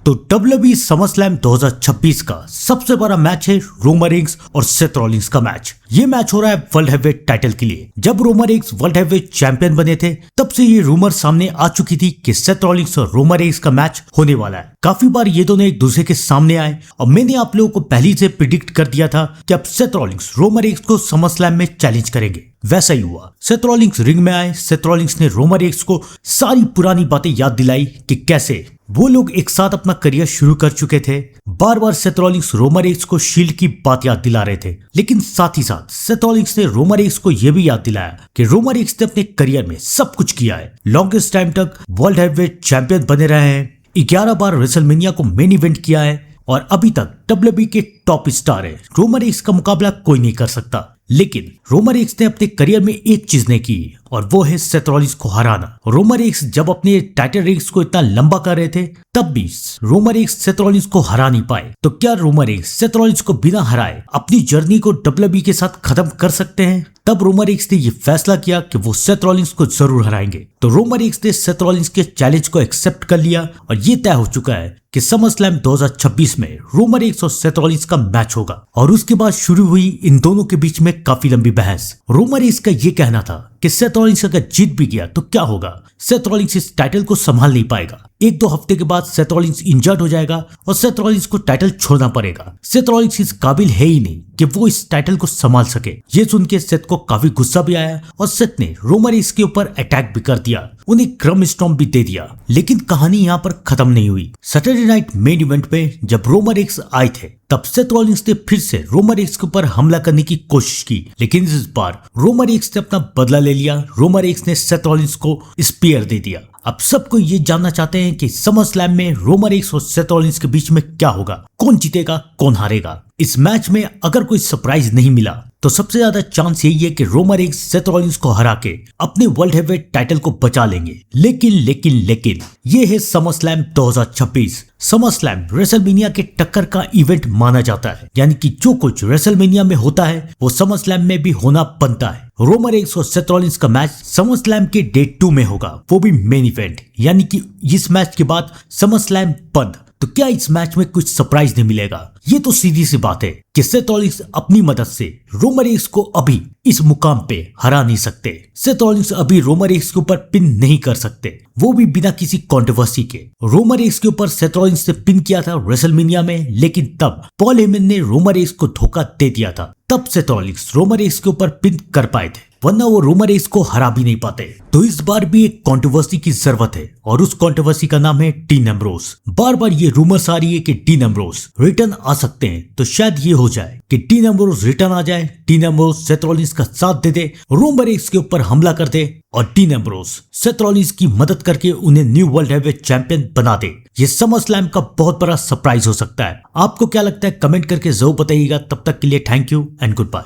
तो WWE SummerSlam 2026 का सबसे बड़ा मैच है रोमन रेंस और सेथ रॉलिंस का मैच। ये मैच हो रहा है वर्ल्ड हेवीवेट टाइटल के लिए। जब Roman Reigns world heavyweight champion बने थे तब से ये रूमर सामने आ चुकी थी कि सेथ रॉलिंस और रोमन रेंस का मैच होने वाला है। काफी बार ये दोनों एक दूसरे के सामने आए और मैंने आप लोगों को पहले से प्रिडिक्ट कर दिया था कि अब सेथ रॉलिंस रोमन रेंस को समरस्लैम में चैलेंज करेंगे। वैसा ही हुआ। सेथ रॉलिंस रिंग में आए। सेथ रॉलिंस ने रोमन रेंस को सारी पुरानी बातें याद दिलाई कि कैसे वो लोग एक साथ अपना करियर शुरू कर चुके थे। बार बार सेथ रॉलिंस रोमन रेंस को शील्ड की बात याद दिला रहे थे, लेकिन साथ ही साथ सेथ रॉलिंस ने रोमन रेंस को यह भी याद दिलाया कि रोमन रेंस ने अपने करियर में सब कुछ किया है। लॉन्गेस्ट टाइम तक वर्ल्ड हेवीवेट चैंपियन बने रहे हैं, 11 बार रेसलमेनिया को मेन इवेंट किया है और अभी तक WWE के टॉप स्टार है। रोमन रेंस का मुकाबला कोई नहीं कर सकता। लेकिन रोमन रेंस ने अपने करियर में एक चीज नहीं की और वो है सेथ रॉलिंस को हराना। रोमन रेंस जब अपने टाइटल रेंस को इतना लंबा कर रहे थे तब भी रोमन रेंस सेथ रॉलिंस को हरा नहीं पाए। तो क्या रोमन रेंस सेथ रॉलिंस को बिना हराए अपनी जर्नी को WWE के साथ खत्म कर सकते हैं? तब रोमन रेंस ने यह फैसला किया कि वो सेथ रॉलिंस को जरूर हराएंगे। तो रोमन रेंस ने सेथ रॉलिंस के चैलेंज को एक्सेप्ट कर लिया और ये तय हो चुका है कि समरस्लैम 2026 में रोमन रेंस और सेथ रॉलिंस का मैच होगा। और उसके बाद शुरू हुई इन दोनों के बीच में काफी लंबी बहस। रोमन रेंस का ये कहना था कि सेथ रॉलिंस अगर जीत भी गया तो क्या होगा, सेथ रॉलिंस इस टाइटल को संभाल नहीं पाएगा। 1-2 हफ्ते के बाद सेथ रॉलिंस इंजर्ड हो जाएगा और सेथ रॉलिंस को टाइटल छोड़ना पड़ेगा। सेथ रॉलिंस इस काबिल है ही नहीं कि वो इस टाइटल को संभाल सके। ये सुन के सेथ को काफी गुस्सा भी आया और सेथ ने रोमन रेंस के ऊपर अटैक भी कर दिया, उन्हें क्रम स्टॉम्प भी दे दिया। लेकिन कहानी यहाँ पर खत्म नहीं हुई। सैटरडे नाइट मेन इवेंट पे जब रोमन रेंस आए थे तब सेथ रॉलिंस ने फिर से रोमन रेंस के ऊपर हमला करने की कोशिश की, लेकिन इस बार रोमन रेंस ने अपना बदला ले लिया। रोमन रेंस ने सेथ रॉलिंस को स्पीयर दे दिया। अब सबको ये जानना चाहते हैं कि समरस्लैम में रोमन रेंस और सेथ रॉलिंस के बीच में क्या होगा, कौन जीतेगा कौन हारेगा। इस मैच में अगर कोई सरप्राइज नहीं मिला तो सबसे ज्यादा चांस यही है कि रोमन रेंस सेथ रॉलिंस को हरा के अपने वर्ल्ड हेवीवेट टाइटल को बचा लेंगे। लेकिन ये है समरस्लैम 2026। समरस्लैम रेसलमेनिया के टक्कर का इवेंट माना जाता है, यानी कि जो कुछ रेसलमेनिया में होता है वो समरस्लैम में भी होना बनता है। रोमन रेंस और सेथ रॉलिंस का मैच समरस्लैम के डे 2 में होगा, वो भी मेन इवेंट, यानी कि इस मैच के बाद समरस्लैम बंद। तो क्या इस मैच में कुछ सरप्राइज नहीं मिलेगा? ये तो सीधी सी बात है कि सेथ रॉलिंस अपनी मदद से रोमन रेंस को अभी इस मुकाम पे हरा नहीं सकते। सेथ रॉलिंस अभी रोमन रेंस के ऊपर पिन नहीं कर सकते, वो भी बिना किसी कंट्रोवर्सी के। रोमन रेंस के ऊपर सेथ रॉलिंस ने पिन किया था रेसलमेनिया में, लेकिन तब पॉल हेमन ने रोमन रेंस को धोखा दे दिया था। तब सेथ रॉलिंस रोमन रेंस के ऊपर पिन कर पाए थे, वरना वो रोमन रेंस को हरा भी नहीं पाते। तो इस बार भी एक कंट्रोवर्सी की जरूरत है और उस कंट्रोवर्सी का नाम है डीन एम्ब्रोस। बार बार ये रूमर्स आ रही है कि डीन एम्ब्रोस रिटर्न आ सकते हैं, तो शायद ये हो जाए कि डीन एम्ब्रोस रिटर्न आ जाए, डीन एम्ब्रोस सेथ रॉलिंस का साथ दे दे, रोमन रेंस के ऊपर हमला कर दे और डीन एम्ब्रोस सेथ रॉलिंस की मदद करके उन्हें न्यू वर्ल्ड हेवीवेट चैंपियन बना दे। ये समरस्लैम का बहुत बड़ा सरप्राइज हो सकता है। आपको क्या लगता है कमेंट करके जरूर बताइएगा। तब तक के लिए thank you and good bye.